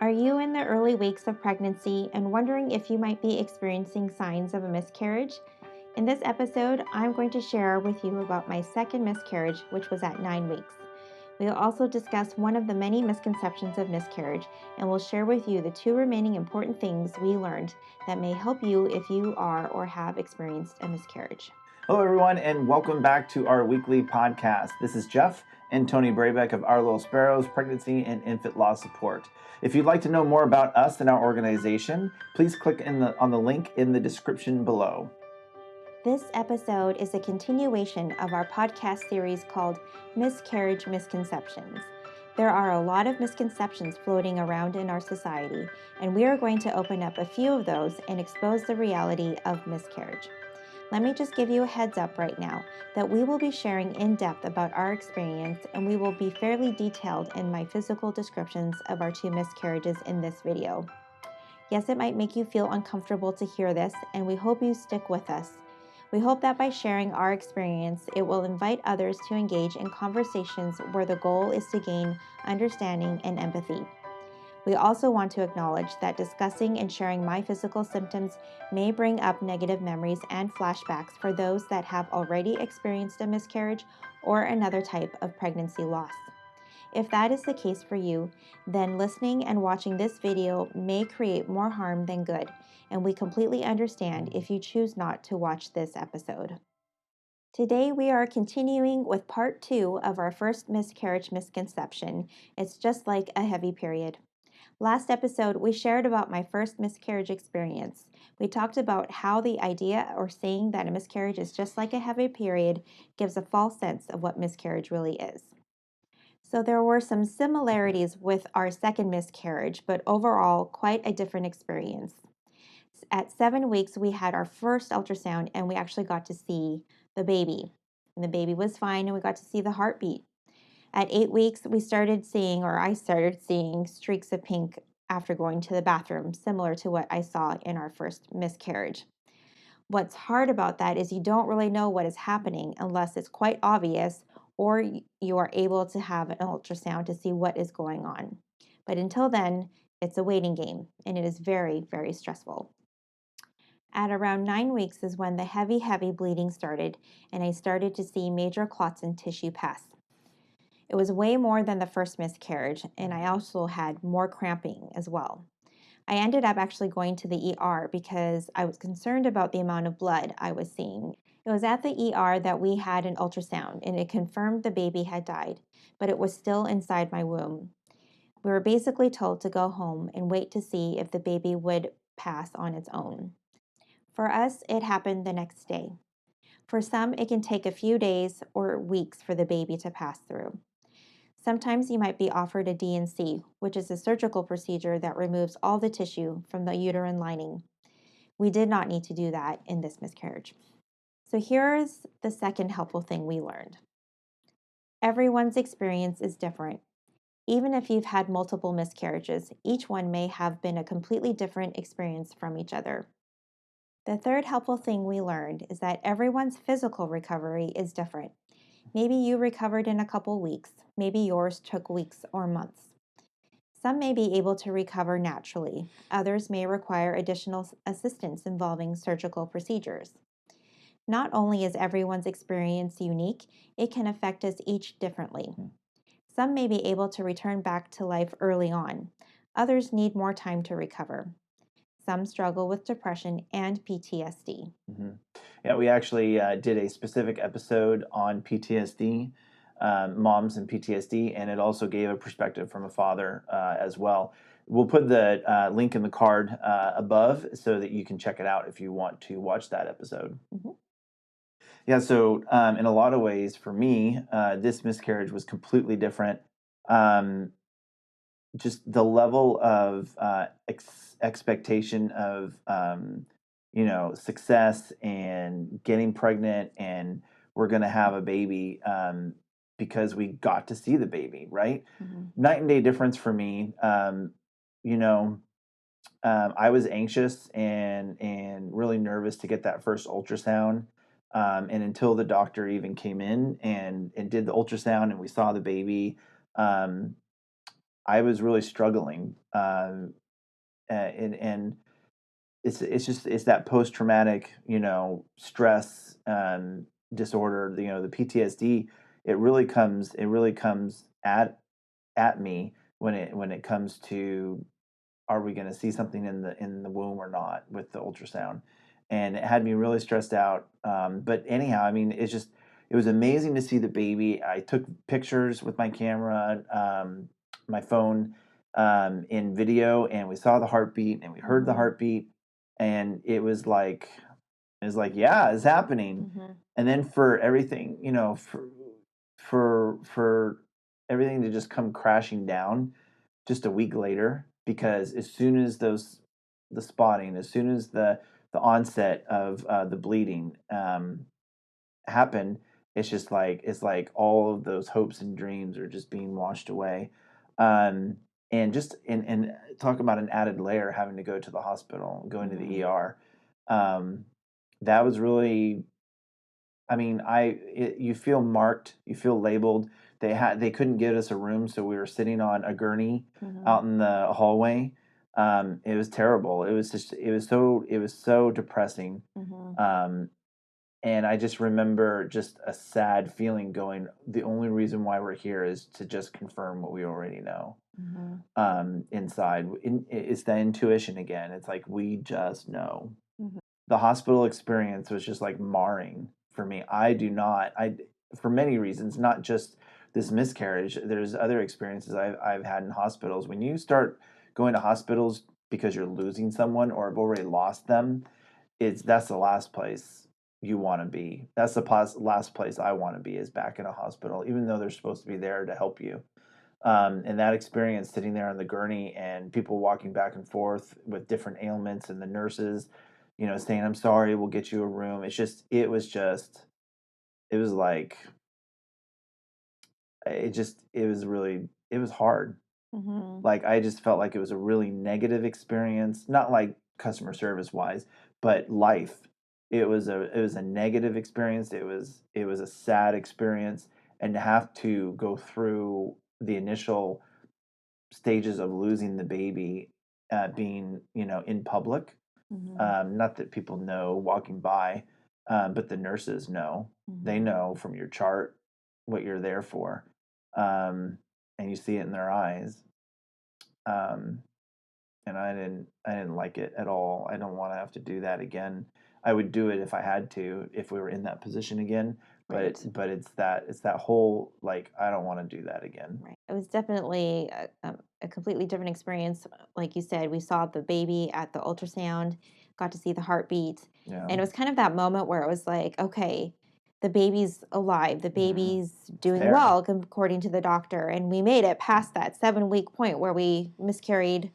Are you in the early weeks of pregnancy and wondering if you might be experiencing signs of a miscarriage? In this episode, I'm going to share with you about my second miscarriage, which was at 9 weeks. We'll also discuss one of the many misconceptions of miscarriage, and we'll share with you the two remaining important things we learned that may help you if you are or have experienced a miscarriage. Hello, everyone, and welcome back to our weekly podcast. This is Jeff and Toni Brabeck of Our Little Sparrows Pregnancy and Infant Loss Support. If you'd like to know more about us and our organization, please click on the link in the description below. This episode is a continuation of our podcast series called Miscarriage Misconceptions. There are a lot of misconceptions floating around in our society, and we are going to open up a few of those and expose the reality of miscarriage. Let me just give you a heads up right now that we will be sharing in depth about our experience, and we will be fairly detailed in my physical descriptions of our two miscarriages in this video. Yes, it might make you feel uncomfortable to hear this, and we hope you stick with us. We hope that by sharing our experience, it will invite others to engage in conversations where the goal is to gain understanding and empathy. We also want to acknowledge that discussing and sharing my physical symptoms may bring up negative memories and flashbacks for those that have already experienced a miscarriage or another type of pregnancy loss. If that is the case for you, then listening and watching this video may create more harm than good, and we completely understand if you choose not to watch this episode. Today we are continuing with part 2 of our first miscarriage misconception. It's just like a heavy period. Last episode, we shared about my first miscarriage experience. We talked about how the idea or saying that a miscarriage is just like a heavy period gives a false sense of what miscarriage really is. So there were some similarities with our second miscarriage, but overall quite a different experience. At 7 weeks, we had our first ultrasound and we actually got to see the baby. And the baby was fine and we got to see the heartbeat. At 8 weeks, I started seeing streaks of pink after going to the bathroom, similar to what I saw in our first miscarriage. What's hard about that is you don't really know what is happening unless it's quite obvious or you are able to have an ultrasound to see what is going on. But until then, it's a waiting game, and it is very, very stressful. At around 9 weeks is when the heavy bleeding started, and I started to see major clots in tissue pass. It was way more than the first miscarriage, and I also had more cramping as well. I ended up actually going to the ER because I was concerned about the amount of blood I was seeing. It was at the ER that we had an ultrasound, and it confirmed the baby had died, but it was still inside my womb. We were basically told to go home and wait to see if the baby would pass on its own. For us, it happened the next day. For some, it can take a few days or weeks for the baby to pass through. Sometimes you might be offered a D&C, which is a surgical procedure that removes all the tissue from the uterine lining. We did not need to do that in this miscarriage. So here's the second helpful thing we learned. Everyone's experience is different. Even if you've had multiple miscarriages, each one may have been a completely different experience from each other. The third helpful thing we learned is that everyone's physical recovery is different. Maybe you recovered in a couple weeks. Maybe yours took weeks or months. Some may be able to recover naturally. Others may require additional assistance involving surgical procedures. Not only is everyone's experience unique, it can affect us each differently. Some may be able to return back to life early on. Others need more time to recover. Some struggle with depression and PTSD. Mm-hmm. Yeah, we actually did a specific episode on PTSD, moms and PTSD, and it also gave a perspective from a father as well. We'll put the link in the card above so that you can check it out if you want to watch that episode. Mm-hmm. Yeah, so in a lot of ways, for me, this miscarriage was completely different. Just the level of expectation of success and getting pregnant and we're going to have a baby because we got to see the baby, right? Mm-hmm. Night and day difference for me. I was anxious and really nervous to get that first ultrasound. And until the doctor even came in and did the ultrasound and we saw the baby, I was really struggling, and it's that post traumatic, stress disorder. The PTSD. It really comes at me when it comes to, are we going to see something in the womb or not with the ultrasound, and it had me really stressed out. But anyhow, I mean, it was amazing to see the baby. I took pictures with my camera, my phone, in video, and we saw the heartbeat and we heard the heartbeat, and it was like, yeah, it's happening. And then for everything, for everything to just come crashing down just a week later, because as soon as the spotting, as soon as the onset of the bleeding happened, it's like all of those hopes and dreams are just being washed away. And talk about an added layer, having to go to the hospital, going to the ER. That was really, I mean, you feel marked, you feel labeled. They couldn't get us a room, so we were sitting on a gurney out in the hallway. It was terrible. It was so depressing. Um, and I just remember just a sad feeling going, the only reason why we're here is to just confirm what we already know. Inside. It's the intuition again. It's like, we just know. The hospital experience was just like marring for me. For many reasons, not just this miscarriage. There's other experiences I've had in hospitals. When you start going to hospitals because you're losing someone or have already lost them, that's the last place you want to be. That's the last place I want to be, is back in a hospital, even though they're supposed to be there to help you. And that experience, sitting there on the gurney and people walking back and forth with different ailments, and the nurses, saying, "I'm sorry, we'll get you a room." It was like, it was hard. Like, I just felt like it was a really negative experience, not like customer service wise, but life. It was a negative experience. It was a sad experience, and to have to go through the initial stages of losing the baby, being in public. Not that people know walking by, but the nurses know. They know from your chart what you're there for, and you see it in their eyes. Um, and I didn't like it at all. I don't want to have to do that again. I would do it if I had to, if we were in that position again. Right. But it's that whole, like, I don't want to do that again. Right. It was definitely a completely different experience. Like you said, we saw the baby at the ultrasound, got to see the heartbeat. Yeah. And it was kind of that moment where it was like, okay, the baby's alive. The baby's doing there. well, according to the doctor. And we made it past that 7-week point where we miscarried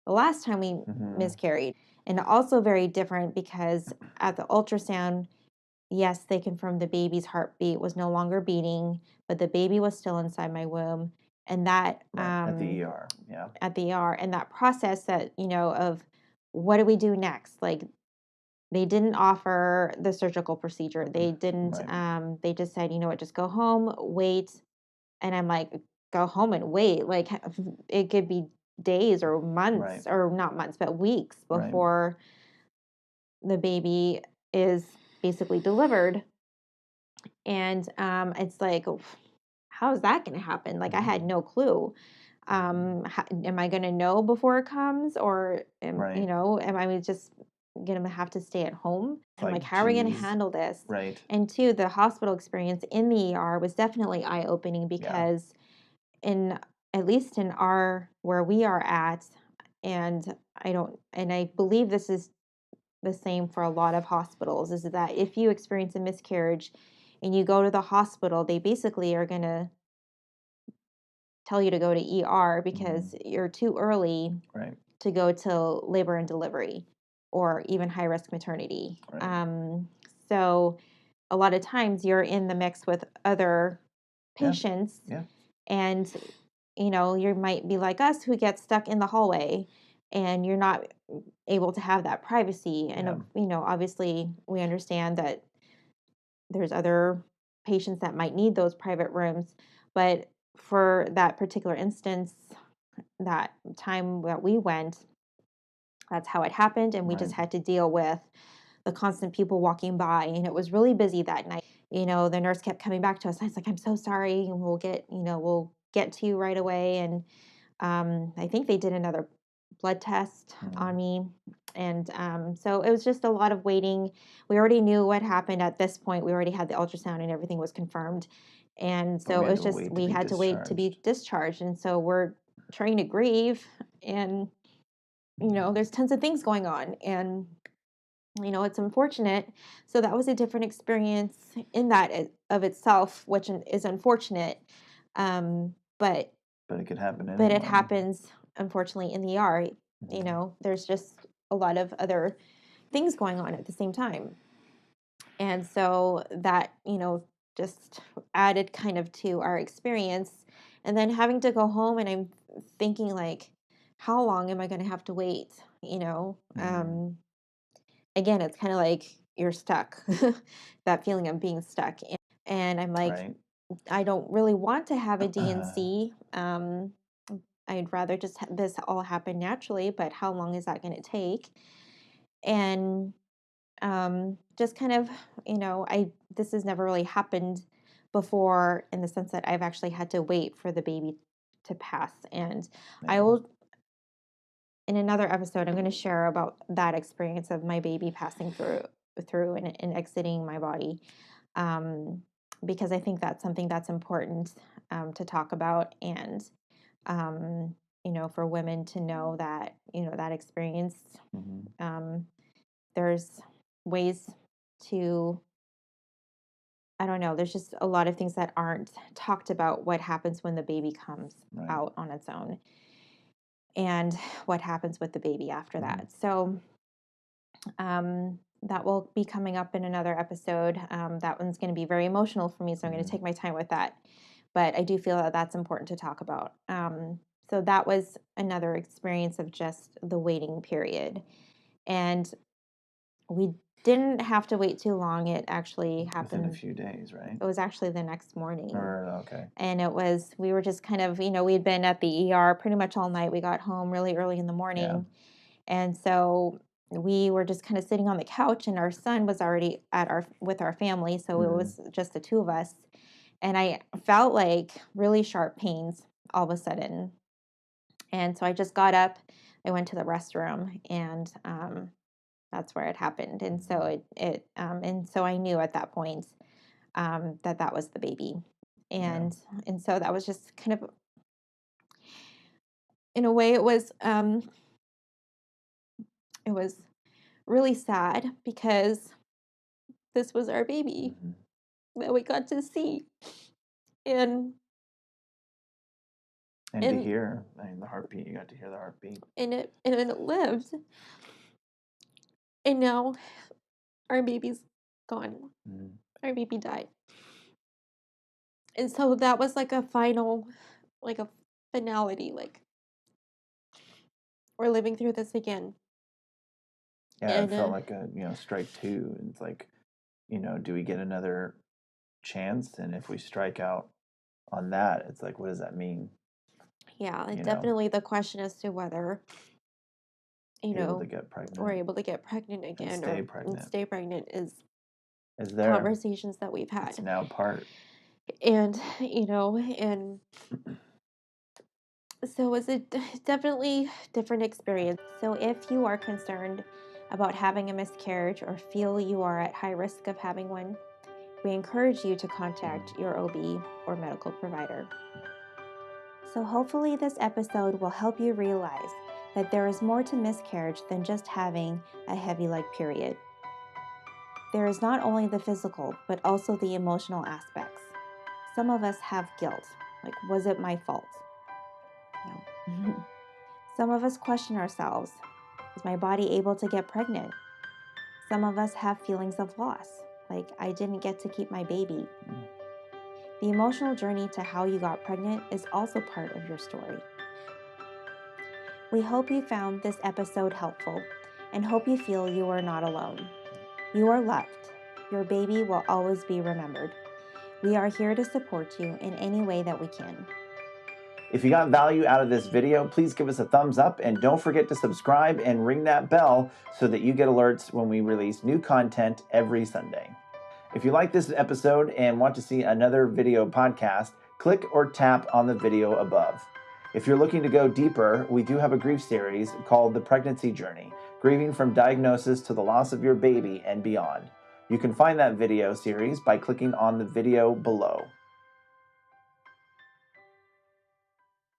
the last time we miscarried. And also very different because at the ultrasound, yes, they confirmed the baby's heartbeat was no longer beating, but the baby was still inside my womb. And that At the ER, yeah. at the ER, and that process that, of what do we do next? Like, they didn't offer the surgical procedure. They didn't, Right. they just said, you know what, just go home, wait. And I'm like, go home and wait. Like, it could be days or months, Right. or not months, but weeks Right. before the baby is basically delivered. And it's like, how is that going to happen? Like, I had no clue. Am I going to know before it comes, or Right. am I just going to have to stay at home? And Like, like, how are we going to geez. handle this? Right. And two, the hospital experience in the ER was definitely eye opening, because in at least in our where we are at, and I believe this is the same for a lot of hospitals, is that if you experience a miscarriage and you go to the hospital, they basically are going to tell you to go to ER because you're too early Right. to go to labor and delivery or even high risk maternity. Right. So a lot of times you're in the mix with other Yeah. patients, Yeah. and you might be like us, who get stuck in the hallway, and you're not able to have that privacy. And obviously we understand that there's other patients that might need those private rooms, but for that particular instance, that time that we went, that's how it happened. And we just Right. had to deal with the constant people walking by. And it was really busy that night. The nurse kept coming back to us. I was like, I'm so sorry. And we'll get to you right away. And I think they did another blood test on me. And so it was just a lot of waiting. We already knew what happened at this point. We already had the ultrasound and everything was confirmed. And But so we it had was to just, wait to we be had to wait to be discharged. discharged. And so we're trying to grieve, and, there's tons of things going on, and, it's unfortunate. So that was a different experience in that of itself, which is unfortunate. But But it could happen to but it anyone. happens, unfortunately, in the ER. There's just a lot of other things going on at the same time. And so that, just added kind of to our experience. And then having to go home, and I'm thinking, like, how long am I going to have to wait? Again, it's kind of like you're stuck, that feeling of being stuck. And I'm like, Right. I don't really want to have a DNC. I'd rather just this all happen naturally, but how long is that going to take? And just kind of, this has never really happened before, in the sense that I've actually had to wait for the baby to pass. And I Yeah. will, in another episode, I'm going to share about that experience of my baby passing through and exiting my body, um, because I think that's something that's important to talk about, and for women to know that that experience. Um, there's ways to, I don't know, there's just a lot of things that aren't talked about, what happens when the baby comes Right. out on its own, and what happens with the baby after that. So that will be coming up in another episode. That one's going to be very emotional for me, so I'm going to take my time with that. But I do feel that that's important to talk about. So that was another experience of just the waiting period. And we didn't have to wait too long. It actually happened Within a few days, right? It was actually the next morning. Okay. And we were just kind of, we'd been at the ER pretty much all night. We got home really early in the morning. And so we were just kind of sitting on the couch, and our son was already with our family. So it was just the two of us. And I felt like really sharp pains all of a sudden. And so I just got up, I went to the restroom, and that's where it happened. And so and so I knew at that point that was the baby. And so that was just kind of, in a way, it was really sad, because this was our baby that we got to see, and And to hear, the heartbeat, you got to hear the heartbeat. and it lived, and now our baby's gone. Our baby died. And so that was like a final, like a finality, like, we're living through this again. Yeah, And it felt like a strike two. It's like, do we get another chance? And if we strike out on that, it's like, what does that mean? yeah, You know, definitely the question as to whether you're able to get pregnant, we're able to get pregnant again, and stay pregnant. And stay pregnant is there. Conversations that we've had. It's now part. And and so it was definitely different experience. So if you are concerned about having a miscarriage, or feel you are at high risk of having one, we encourage you to contact your OB or medical provider. So hopefully this episode will help you realize that there is more to miscarriage than just having a heavy leg period. There is not only the physical, but also the emotional aspects. Some of us have guilt, like, was it my fault? No. Some of us question ourselves, is my body able to get pregnant? Some of us have feelings of loss, like, I didn't get to keep my baby. The emotional journey to how you got pregnant is also part of your story. We hope you found this episode helpful, and hope you feel you are not alone. You are loved. Your baby will always be remembered. We are here to support you in any way that we can. If you got value out of this video, please give us a thumbs up and don't forget to subscribe and ring that bell so that you get alerts when we release new content every Sunday. If you like this episode and want to see another video podcast, click or tap on the video above. If you're looking to go deeper, we do have a grief series called The Pregnancy Journey, grieving from diagnosis to the loss of your baby and beyond. You can find that video series by clicking on the video below.